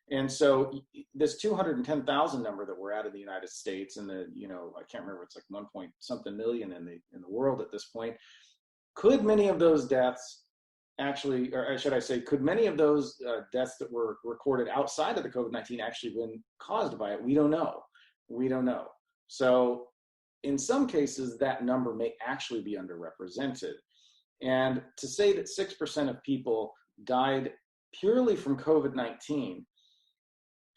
And so this 210,000 number that we're at in the United States, and the, I can't remember, it's like 1 point something million in the world at this point. Could many of those deaths actually, or should I say, could many of those deaths that were recorded outside of the COVID-19 actually been caused by it? We don't know. We don't know. So in some cases, that number may actually be underrepresented. And to say that 6% of people died purely from COVID-19,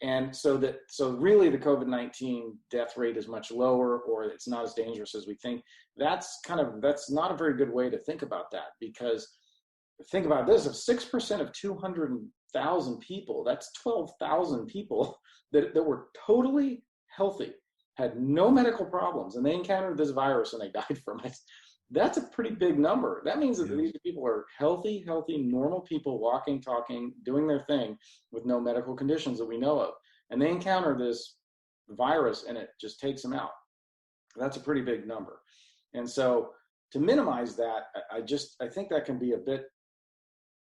and so really the COVID-19 death rate is much lower, or it's not as dangerous as we think, that's not a very good way to think about that, because think about this: if 6% of 200,000 people, that's 12,000 people that were totally healthy, had no medical problems, and they encountered this virus and they died from it. That's a pretty big number. That means that these people are healthy, normal people, walking, talking, doing their thing with no medical conditions that we know of. And they encounter this virus and it just takes them out. That's a pretty big number. And so to minimize that, I think that can be a bit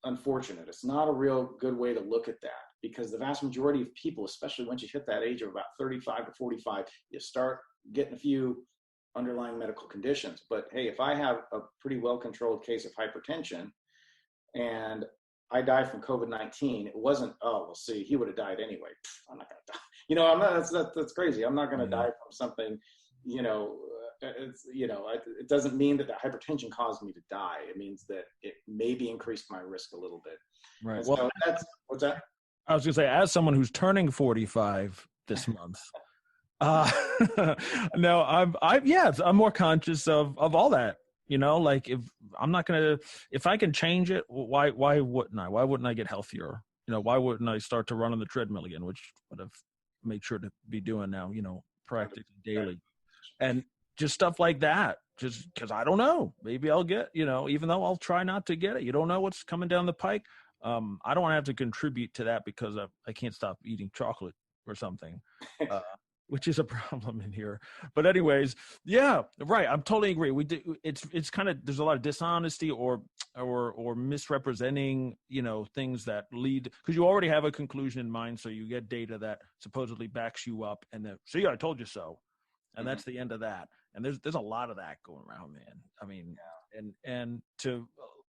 unfortunate. It's not a real good way to look at that, because the vast majority of people, especially once you hit that age of about 35 to 45, you start getting a few underlying medical conditions. But hey, if I have a pretty well-controlled case of hypertension and I die from COVID-19, it wasn't, oh, well, see, he would have died anyway. I'm not going to die. I'm not, that's crazy. I'm not going to die from something, it doesn't mean that the hypertension caused me to die. It means that it maybe increased my risk a little bit. Right. So what's that? I was going to say, as someone who's turning 45 this month, no, I'm more conscious of all that, like if I can change it, why wouldn't I? Why wouldn't I get healthier? Why wouldn't I start to run on the treadmill again, which would have made sure to be doing now, practically daily, and just stuff like that, just because I don't know, maybe I'll get, even though I'll try not to get it, you don't know what's coming down the pike. I don't want to have to contribute to that because I can't stop eating chocolate or something. Which is a problem in here. But anyways, yeah, right. I'm totally agree. We do. It's kind of, there's a lot of dishonesty or misrepresenting, things that lead, because you already have a conclusion in mind. So you get data that supposedly backs you up, and then, see, I told you so. And that's the end of that. And there's a lot of that going around, man. I mean, and to,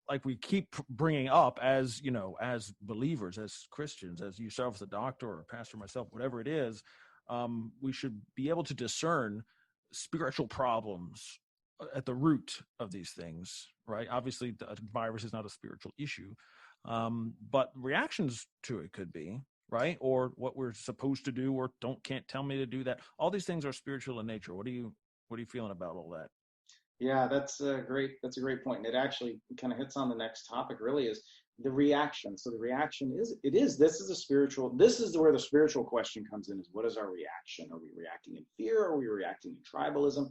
like we keep bringing up as, as believers, as Christians, as yourself as a doctor or a pastor, myself, whatever it is, we should be able to discern spiritual problems at the root of these things, right? Obviously, the virus is not a spiritual issue, but reactions to it could be, right? Or what we're supposed to do, or can't tell me to do that. All these things are spiritual in nature. What are you feeling about all that? Yeah, that's a great point. And it actually kind of hits on the next topic, really, is the reaction. So the reaction this is where the spiritual question comes in, is what is our reaction? Are we reacting in fear? Are we reacting in tribalism?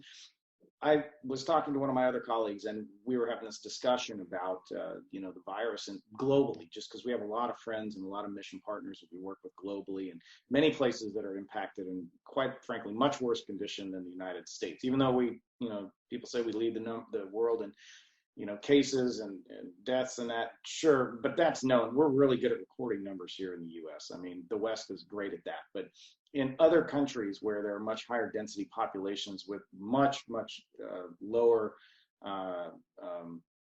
I was talking to one of my other colleagues, and we were having this discussion about, the virus, and globally, just because we have a lot of friends and a lot of mission partners that we work with globally, and many places that are impacted in, quite frankly, much worse condition than the United States. Even though we, people say we lead the world in, cases and deaths and that, sure, but that's known. We're really good at recording numbers here in the U.S. I mean, the West is great at that, but in other countries where there are much higher density populations with much lower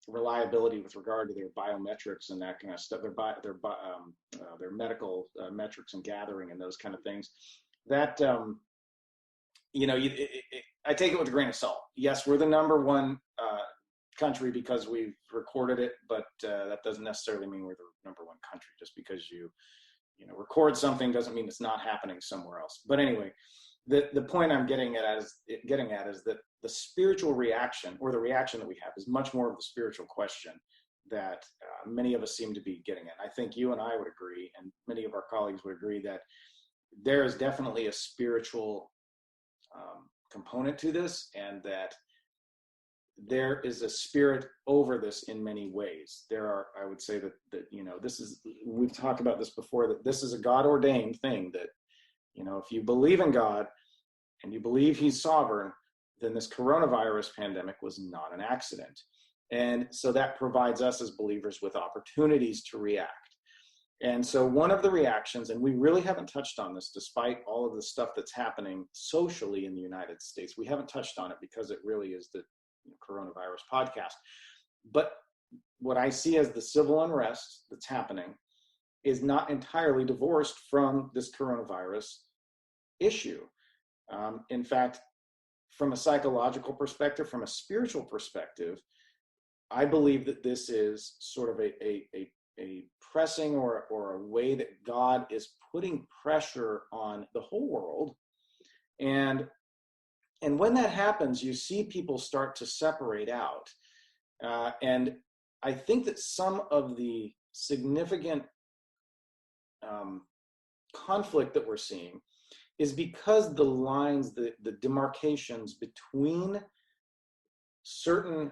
reliability with regard to their biometrics and that kind of stuff, their medical metrics and gathering and those kind of things, that I take it with a grain of salt. Yes, we're the number one country because we've recorded it, but that doesn't necessarily mean we're the number one country. Just because you record something doesn't mean it's not happening somewhere else. But anyway, the point I'm getting at is that the spiritual reaction, or the reaction that we have, is much more of the spiritual question that many of us seem to be getting at. I think you and I would agree, and many of our colleagues would agree, that there is definitely a spiritual component to this, and that there is a spirit over this in many ways. There are, I would say that this is, we've talked about this before, that this is a God-ordained thing, that, if you believe in God and you believe he's sovereign, then this coronavirus pandemic was not an accident. And so that provides us as believers with opportunities to react. And so one of the reactions, and we really haven't touched on this despite all of the stuff that's happening socially in the United States, we haven't touched on it because it really is the coronavirus podcast. But what I see as the civil unrest that's happening is not entirely divorced from this coronavirus issue. In fact, from a psychological perspective, from a spiritual perspective, I believe that this is sort of a pressing or a way that God is putting pressure on the whole world. And when that happens, you see people start to separate out. And I think that some of the significant conflict that we're seeing is because the lines, the demarcations between certain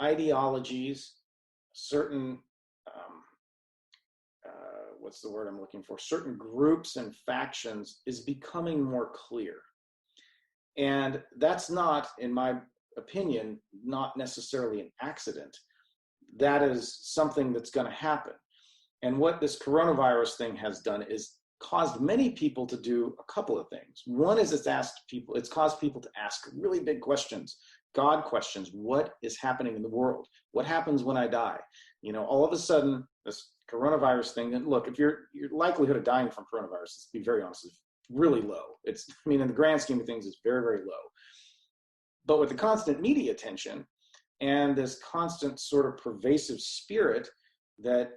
ideologies, certain, what's the word I'm looking for? Certain groups and factions is becoming more clear. And that's not, in my opinion, not necessarily an accident. That is something that's going to happen. And what this coronavirus thing has done is caused many people to do a couple of things. One is it's caused people to ask really big questions, God questions. What is happening in the world? What happens when I die? All of a sudden, this coronavirus thing, and look, if your likelihood of dying from coronavirus, to be very honest, is really low. In the grand scheme of things, it's very, very low. But with the constant media attention and this constant sort of pervasive spirit that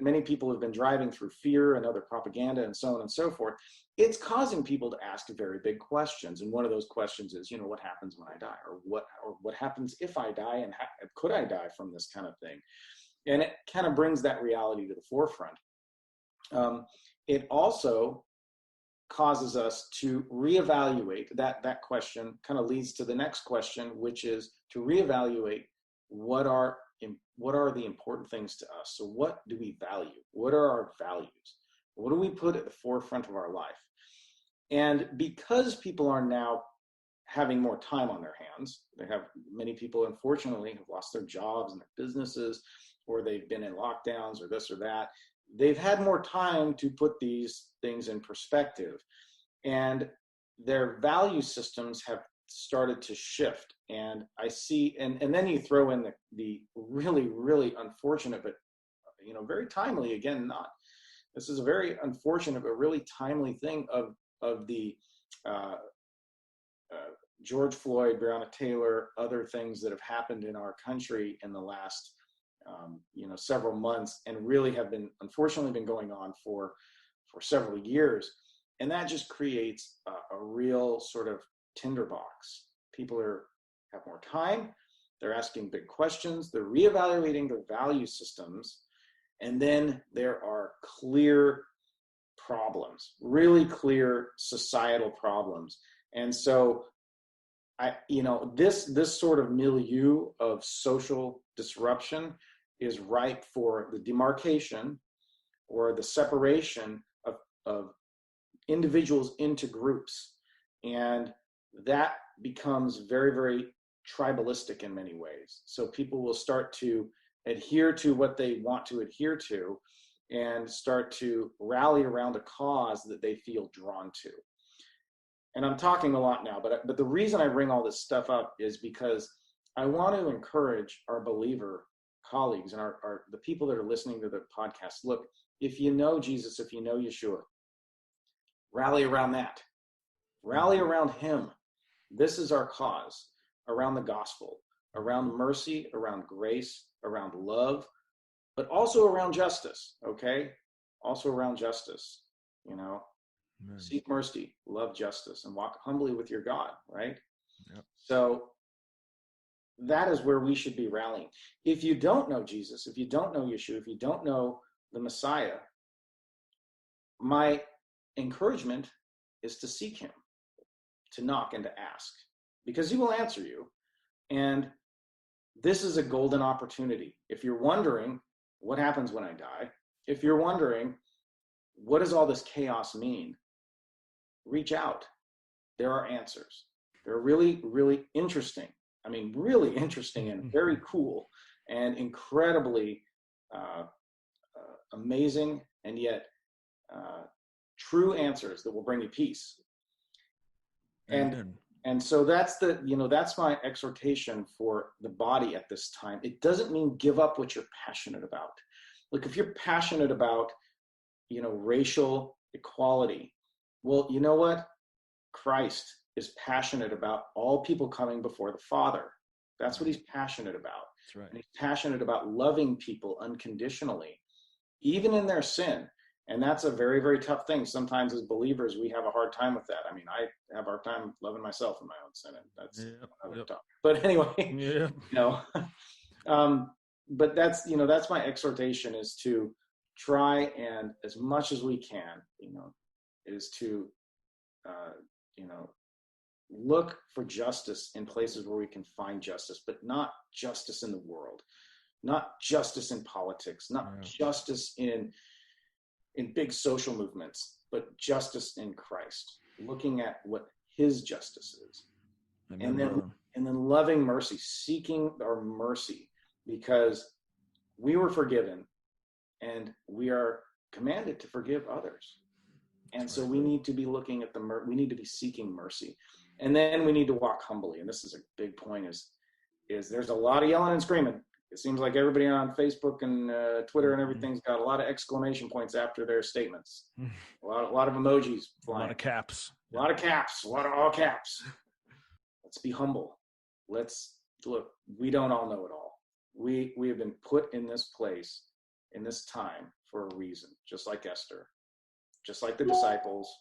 many people have been driving through fear and other propaganda and so on and so forth, it's causing people to ask very big questions. And one of those questions is, what happens when I die? Or what happens if I die? And could I die from this kind of thing? And it kind of brings that reality to the forefront. It also causes us to reevaluate that question. Kind of leads to the next question, which is to reevaluate what are the important things to us. So what do we value? What are our values? What do we put at the forefront of our life? And because people are now having more time on their hands, many people, unfortunately, have lost their jobs and their businesses, or they've been in lockdowns or this or that. They've had more time to put these things in perspective, and their value systems have started to shift. And I see, and then you throw in the really, really unfortunate, but very timely, again, this is a very unfortunate, but really timely thing of the George Floyd, Breonna Taylor, other things that have happened in our country in the last several months, and really have been, unfortunately, been going on for several years. And that just creates a real sort of tinderbox. People have more time. They're asking big questions. They're reevaluating their value systems. And then there are clear problems, really clear societal problems. And so this sort of milieu of social disruption is ripe for the demarcation or the separation of individuals into groups. And that becomes very, very tribalistic in many ways. So people will start to adhere to what they want to adhere to and start to rally around a cause that they feel drawn to. And I'm talking a lot now, but the reason I bring all this stuff up is because I want to encourage our believer colleagues and the people that are listening to the podcast. Look, if you know Jesus, if you know Yeshua, rally around that. Rally around him. This is our cause, around the gospel, around mercy, around grace, around love, but also around justice, okay? Also around justice, Amen. Seek mercy, love justice, and walk humbly with your God, right? Yep. So that is where we should be rallying. If you don't know Jesus, if you don't know Yeshua, if you don't know the Messiah, my encouragement is to seek him, to knock and to ask, because he will answer you. And this is a golden opportunity. If you're wondering what happens when I die, if you're wondering what does all this chaos mean, reach out. There are answers. They're really, really interesting. I mean, really interesting and very cool and incredibly amazing, and yet true answers that will bring you peace. And so that's that's my exhortation for the body at this time. It doesn't mean give up what you're passionate about. Look, if you're passionate about, racial equality, well, you know what? Christ is passionate about all people coming before the Father. That's what he's passionate about. That's right. And he's passionate about loving people unconditionally, even in their sin. And that's a very, very tough thing. Sometimes as believers, we have a hard time with that. I mean, I have a hard time loving myself in my own sin, and that's another topic. But anyway, but that's my exhortation, is to try and, as much as we can, is to, look for justice in places where we can find justice, but not justice in the world, not justice in politics, not justice in big social movements, but justice in Christ, looking at what his justice is. And then loving mercy, seeking our mercy, because we were forgiven and we are commanded to forgive others. And so we need to be looking at we need to be seeking mercy. And then we need to walk humbly. And this is a big point, is there's a lot of yelling and screaming. It seems like everybody on Facebook and Twitter and everything's got a lot of exclamation points after their statements. A lot of emojis flying. A lot of caps. A lot of caps. A lot of all caps. Let's be humble. Let's look. We don't all know it all. We have been put in this place, in this time, for a reason. Just like Esther, just like the disciples,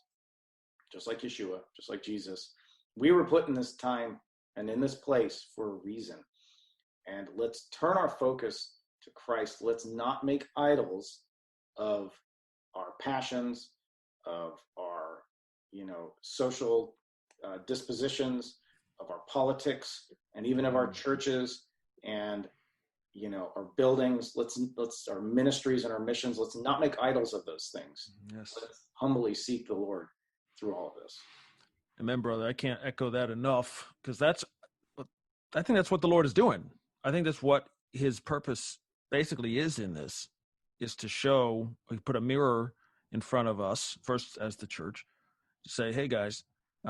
just like Yeshua, just like Jesus. We were put in this time and in this place for a reason. And let's turn our focus to Christ. Let's not make idols of our passions, of our, social dispositions, of our politics, and even of our churches and, our buildings. Let's our ministries and our missions. Let's not make idols of those things. Yes. Let's humbly seek the Lord through all of this. Amen, brother. I can't echo that enough, because I think that's what the Lord is doing. I think that's what his purpose basically is in this, is to show, put a mirror in front of us, first as the church, to say, hey guys,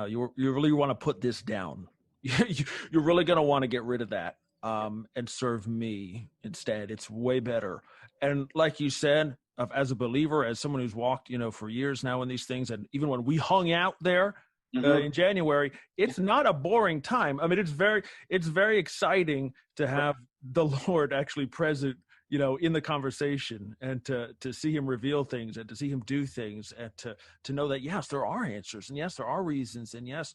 you really want to put this down. You're really going to want to get rid of that and serve me instead. It's way better. And like you said, as a believer, as someone who's walked, for years now in these things, and even when we hung out there, in January, it's not a boring time. I mean, it's very exciting to have the Lord actually present, in the conversation, and to see him reveal things and to see him do things, and to know that, yes, there are answers, and yes, there are reasons, and yes,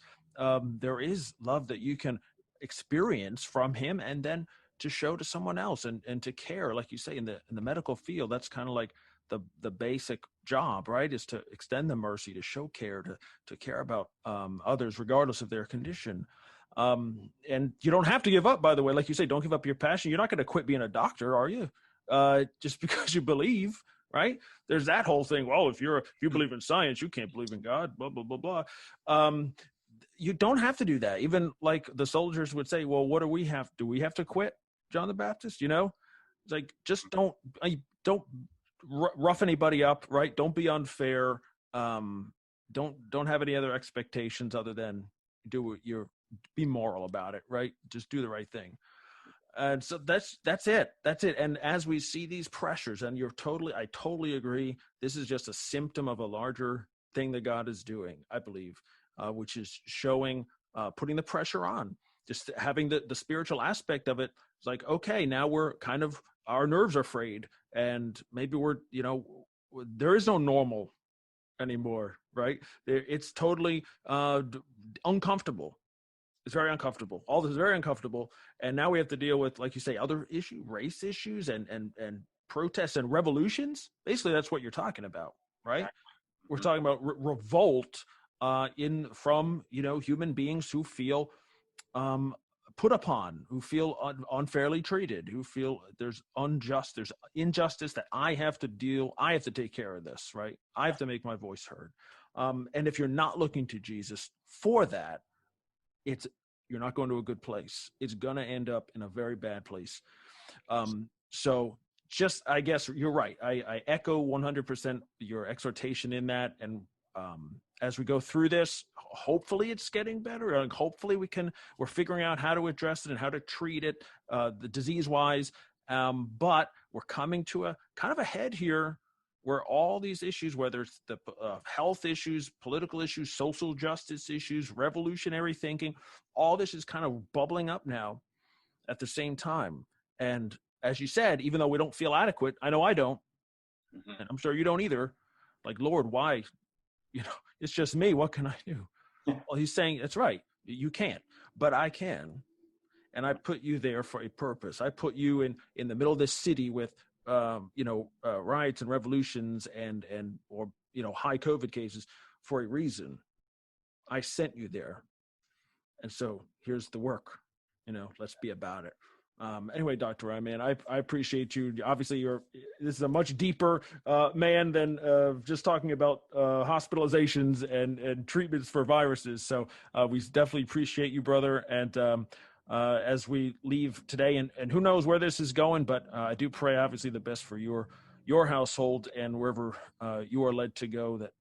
there is love that you can experience from him, and then to show to someone else, and to care, like you say, in the medical field. That's kind of like the basic job, right, is to extend the mercy, to show care, to care about others regardless of their condition. And you don't have to give up, by the way. Like you say, don't give up your passion. You're not going to quit being a doctor, are you? Just because you believe, right? There's that whole thing. Well, if you believe in science, you can't believe in God, blah, blah, blah, blah. You don't have to do that. Even like the soldiers would say, well, what do we have to quit, John the Baptist? It's like, just don't rough anybody up, right? Don't be unfair. Don't have any other expectations other than be moral about it, right? Just do the right thing. And so that's it. And as we see these pressures, and I totally agree. This is just a symptom of a larger thing that God is doing, I believe, which is showing, putting the pressure on, just having the spiritual aspect of it. It's like, okay, now our nerves are frayed, and maybe there is no normal anymore, right? It's totally uncomfortable. It's very uncomfortable. All this is very uncomfortable. And now we have to deal with, like you say, other race issues and protests and revolutions. Basically, that's what you're talking about, right? We're talking about revolt from human beings who feel put upon, who feel unfairly treated, who feel there's injustice that I have to take care of this, right? I have to make my voice heard. And if you're not looking to Jesus for that, you're not going to a good place. It's going to end up in a very bad place. So just, I guess you're right. I echo 100% your exhortation in that. And as we go through this, hopefully it's getting better. Like hopefully we're figuring out how to address it and how to treat it, the disease-wise. But we're coming to a kind of a head here where all these issues, whether it's the health issues, political issues, social justice issues, revolutionary thinking, all this is kind of bubbling up now at the same time. And as you said, even though we don't feel adequate, I know I don't, and I'm sure you don't either. Like, Lord, why? It's just me. What can I do? Well, he's saying, that's right. You can't, but I can. And I put you there for a purpose. I put you in the middle of this city with, riots and revolutions and high COVID cases for a reason. I sent you there. And so here's the work, let's be about it. Anyway, Dr. Ryan, I appreciate you. Obviously, this is a much deeper man than just talking about hospitalizations and treatments for viruses. So we definitely appreciate you, brother. And as we leave today, and who knows where this is going, but I do pray, obviously, the best for your household and wherever you are led to go, that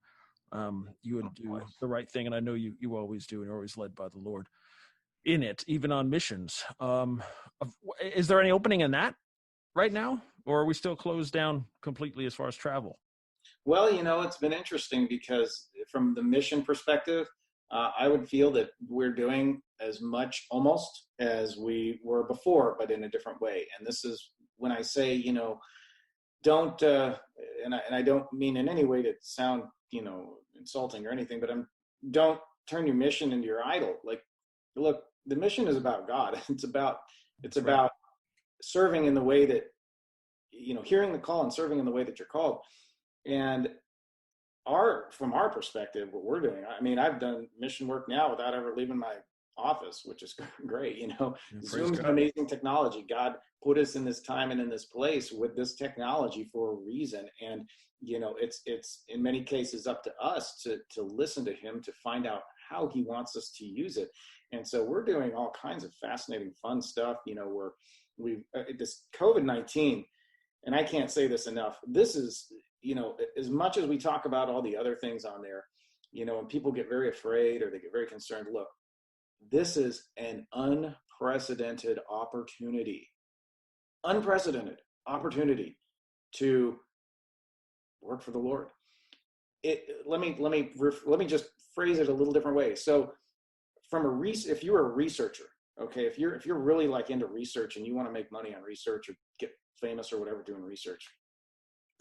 you would do the right thing. And I know you always do, and you're always led by the Lord in it, even on missions. Is there any opening in that right now, or are we still closed down completely as far as travel? Well, it's been interesting because from the mission perspective, I would feel that we're doing as much almost as we were before, but in a different way. And this is when I say, don't, and I don't mean in any way to sound, insulting or anything, but don't turn your mission into your idol. Like, look, the mission is about God. It's about serving in the way that, hearing the call and serving in the way that you're called. And from our perspective, what we're doing, I've done mission work now without ever leaving my office, which is great. Zoom's an amazing technology. God put us in this time and in this place with this technology for a reason. And, it's in many cases up to us to listen to him, to find out how he wants us to use it. And so we're doing all kinds of fascinating, fun stuff. We've this COVID-19, and I can't say this enough. This is, as much as we talk about all the other things on there, and people get very afraid or they get very concerned, look, this is an unprecedented opportunity to work for the Lord. Let me just phrase it a little different way. So if you're a researcher, okay, if you're really like into research and you want to make money on research or get famous or whatever doing research,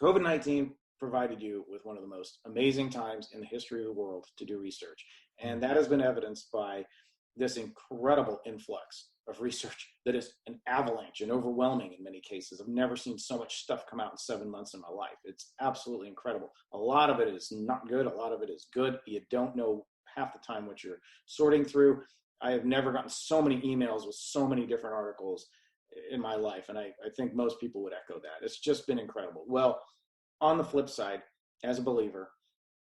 COVID-19 provided you with one of the most amazing times in the history of the world to do research. And that has been evidenced by this incredible influx of research that is an avalanche and overwhelming in many cases. I've never seen so much stuff come out in 7 months in my life. It's absolutely incredible. A lot of it is not good. A lot of it is good. You don't know half the time what you're sorting through. I have never gotten so many emails with so many different articles in my life. And I think most people would echo that. It's just been incredible. Well, on the flip side, as a believer,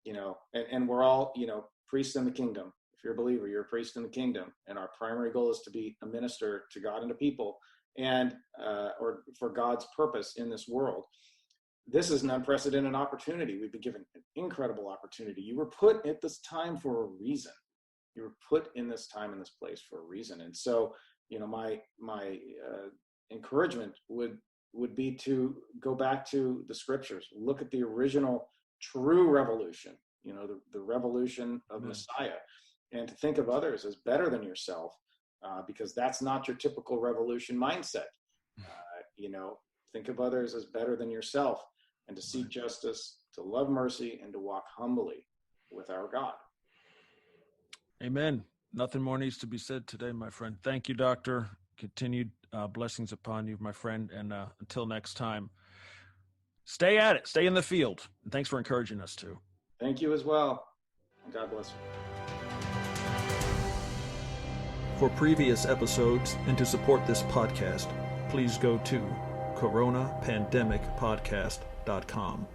and we're all, priests in the kingdom. If you're a believer, you're a priest in the kingdom. And our primary goal is to be a minister to God and to people and, or for God's purpose in this world. This is an unprecedented opportunity. We've been given an incredible opportunity. You were put at this time for a reason. You were put in this time and this place for a reason. And so, my encouragement would be to go back to the scriptures, look at the original true revolution, the revolution of Messiah, and to think of others as better than yourself, because that's not your typical revolution mindset. Think of others as better than yourself, and to seek justice, to love mercy, and to walk humbly with our God. Amen. Nothing more needs to be said today, my friend. Thank you, Doctor. Continued blessings upon you, my friend. And until next time, stay at it. Stay in the field. And thanks for encouraging us too. Thank you as well. God bless you. For previous episodes and to support this podcast, please go to coronapandemicpodcast.com.